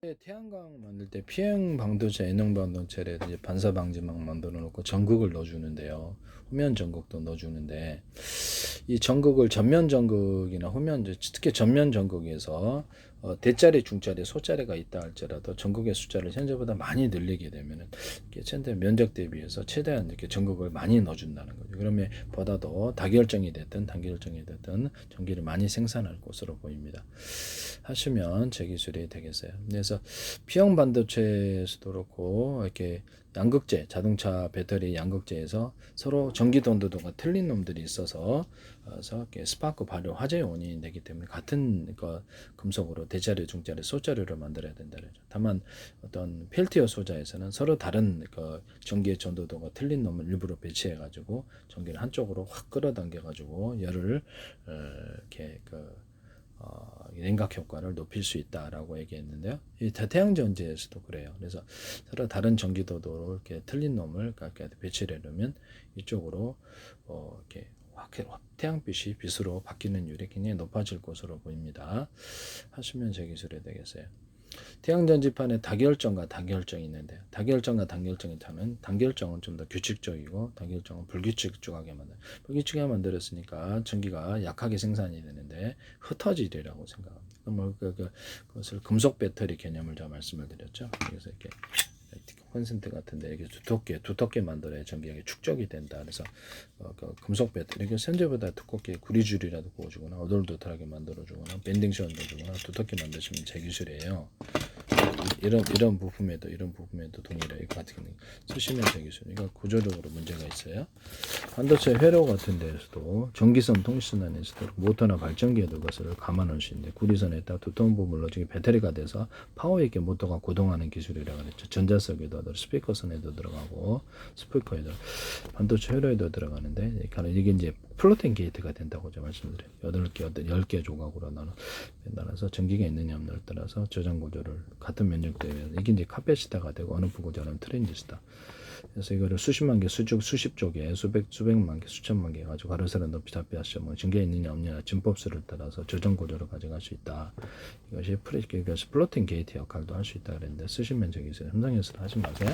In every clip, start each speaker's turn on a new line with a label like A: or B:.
A: 태양광 만들 때 피행 방도체, N형 방도체를 이제 반사 방지막 만들어 놓고 전극을 넣어주는데요. 후면 전극도 넣어주는데 이 전극을 전면 전극이나 후면, 특히 전면 전극에서 대자리, 중자리, 소자리가 있다 할지라도 전극의 숫자를 현재보다 많이 늘리게 되면은 현재 면적 대비해서 최대한 이렇게 전극을 많이 넣어준다는 거죠. 그러면 보다도 다결정이 됐든 단결정이 됐든 전기를 많이 생산할 것으로 보입니다. 하시면 제 기술이 되겠어요. 그래서 P형 반도체에서도 그렇고 이렇게 양극재, 자동차 배터리 양극재에서 서로 전기 don도도가 틀린 놈들이 있어서 이렇게 스파크 발효 화재 원인이 되기 때문에 같은 금속으로 대자리, 중자리, 소자리를 만들어야 된다 그러죠. 다만 어떤 펠티어 소자에서는 서로 다른 전기의 전도도가 틀린 놈을 일부러 배치해 가지고 전기를 한쪽으로 확 끌어당겨 가지고 열을 이렇게 냉각 효과를 높일 수 있다라고 얘기했는데요. 이 태양전지에서도 그래요. 그래서 서로 다른 전기도도로 이렇게 틀린 놈을 배치를 해놓으면 이쪽으로 이렇게 태양빛이 빛으로 바뀌는 율이 굉장히 높아질 것으로 보입니다. 하시면 제 기술이 되겠어요. 태양전지판에 다결정과 단결정이 있는데요. 다결정과 단결정이 타면 단결정은 좀 더 규칙적이고 단결정은 불규칙하게 불규칙하게 만들었으니까 전기가 약하게 생산이 되는데 흩어지리라고 생각합니다. 그것을 금속 배터리 개념을 제가 말씀을 드렸죠. 그래서 이렇게 콘센트 같은데 이렇게 두텁게 만들어야 전기가 축적이 된다. 그래서 금속 배터리 현재보다 두껍게 구리줄이라도 구워주거나 어돌도돌하게 만들어주거나 밴딩 션 넣어주거나 두텁게 만드시면 제 기술이에요. 이런 부품에도 동일해요. 이거 같은 경우 쓰시면 되겠어요. 이거 구조적으로 문제가 있어요. 반도체 회로 같은 데에서도 전기선 통신 안에서도 모터나 발전기에도 그것을 감안할 수 있는데 구리선에다 두터운 부분을 넣어주기 배터리가 돼서 파워 있게 모터가 구동하는 기술이라고 그랬죠. 전자석에도 전자선에도 들어가고 스피커에도 반도체 회로에도 들어가는데 이게 이제 플로팅 게이트가 된다고 제가 말씀드려요. 8개, 10개 조각으로 나눠서 전기가 있느냐 없느냐에 따라서 저장 구조를 같은 면적대에 이게 이제 카페시타가 되고 어느 구조는 트랜지스타. 그래서 이거를 수십만 개, 수십 쪽에 수백만 개, 수천만 개 가지고 가로세로 높이 답비하시면 뭐 전기가 있느냐 없느냐 진법수를 따라서 저장 구조를 가져갈 수 있다. 이것이 플로팅 게이트 역할도 할 수 있다 그랬는데 쓰시면 저기 있어요. 삼성에서도 하지 마세요.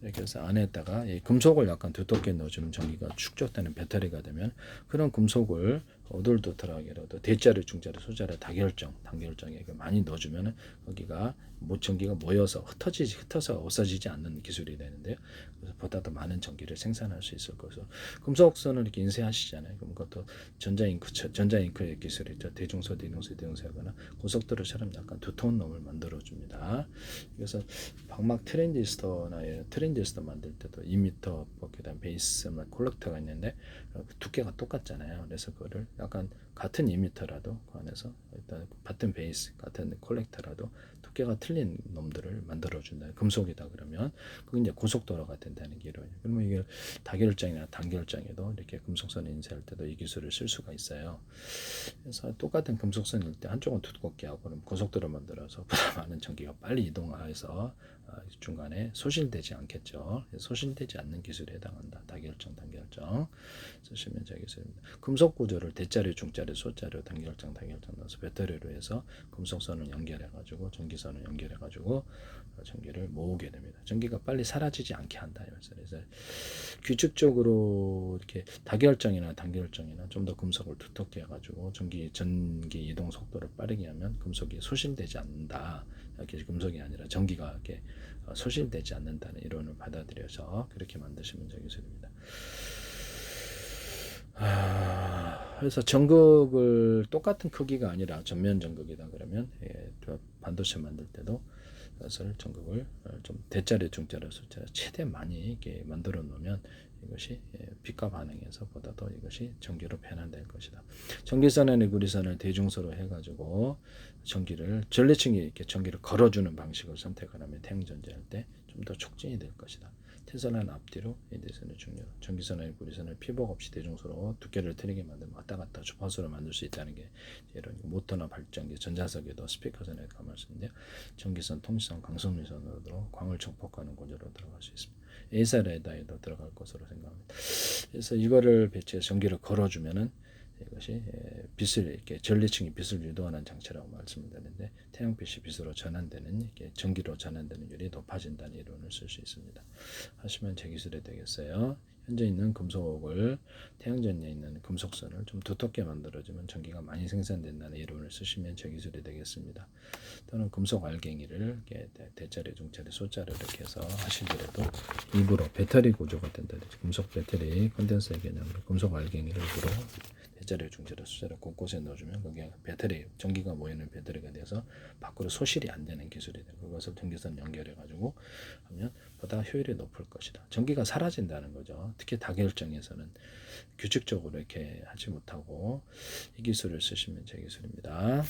A: 이렇게 해서 안에다가 이 금속을 약간 두텁게 넣어주면 전기가 축적되는 배터리가 되면 그런 금속을 오돌도돌하게라도 대자리, 중자리, 소자리, 단결정에 많이 넣어주면 거기가 전기가 모여서 흩어서 없어지지 않는 기술이 되는데요. 그래서 보다 더 많은 전기를 생산할 수 있을 것으로 금속선을 이렇게 인쇄하시잖아요. 그럼 그것도 전자잉크의 기술이죠. 대중소 하거나 고속도로처럼 약간 두터운 놈을 만들어 줍니다. 그래서 방막 트랜지스터 만들 때도 2m 그다음 베이스 콜렉터가 있는데 두께가 똑같잖아요. 그래서 그거를 약간 같은 2m라도 그 안에서 일단 같은 베이스, 같은 콜렉터라도 두께가 틀린 놈들을 만들어준다. 금속이다 그러면 그게 이제 고속도로가 된다는 게 이론이에요. 그러면 이게 다결정이나 단결정에도 이렇게 금속선 인쇄할 때도 이 기술을 쓸 수가 있어요. 그래서 똑같은 금속선일 때 한쪽은 두껍게 하고 그럼 고속도로 만들어서 보다 많은 전기가 빨리 이동해서 중간에 소실되지 않겠죠. 소실되지 않는 기술에 해당한다. 다결정, 단결정 쓰시면 되겠습니다. 금속 구조를 대자리, 중자리, 소자리, 단결정 넣어서 배터리로 해서 금속선을 연결해가지고 전기선을 연결해가지고 전기를 모으게 됩니다. 전기가 빨리 사라지지 않게 한다. 그래서 규칙적으로 이렇게 다결정이나 단결정이나 좀 더 금속을 두텁게 해가지고 전기 이동 속도를 빠르게 하면 금속이 소실되지 않는다. 이렇게 금속이 아니라 전기가 이렇게 소실되지 않는다는 이론을 받아들여서 그렇게 만드시면 되겠습니다. 그래서 전극을 똑같은 크기가 아니라 전면 전극이다 그러면 반도체 만들 때도 그것을 전극을 좀 대자리, 중자리, 소자리 최대 많이 이렇게 만들어 놓으면 이것이 빛과 반응해서 보다도 이것이 전기로 변환될 것이다. 전기선에는 구리선을 대중소로 해가지고 전리층이 이렇게 전기를 걸어주는 방식을 선택을 하면 태양전지할 때 좀 더 촉진이 될 것이다. 태선한 앞뒤로 대선의 중요 전기선의 구리선을 피복 없이 대중소로 두께를 틀리게 만들면 왔다 갔다 주파수를 만들 수 있다는 게 이런 모터나 발전기, 전자석에도 스피커선에 감을 수 있는데요. 전기선, 통신선, 강성유선으로 광을 증폭하는 구조로 들어갈 수 있습니다. 에이사 레다에도 들어갈 것으로 생각합니다. 그래서 이거를 배치해서 전기를 걸어주면은 이것이 빛을 이렇게 전리층이 빛을 유도하는 장치라고 말씀드렸는데 태양빛이 빛으로 전환되는 이렇게 전기로 전환되는 율이 높아진다는 이론을 쓸 수 있습니다. 하시면 제 기술이 되겠어요. 현재 있는 금속을 태양전에 있는 금속선을 좀 두텁게 만들어주면 전기가 많이 생산된다는 이론을 쓰시면 제 기술이 되겠습니다. 또는 금속 알갱이를 이렇게 대자리, 중자리, 소자를 이렇게 해서 하시더라도 일부러 배터리 구조가 된다든지 금속 배터리 컨덴서 개념으로 금속 알갱이를 일부러 대자리, 중자리, 소자리 곳곳에 넣어주면 그게 배터리, 전기가 모이는 배터리가 돼서 밖으로 소실이 안 되는 기술이 돼요. 그것을 전기선 연결해 가지고 하면 보다 효율이 높을 것이다. 전기가 사라진다는 거죠. 특히 다결정에서는 규칙적으로 이렇게 하지 못하고 이 기술을 쓰시면 제 기술입니다.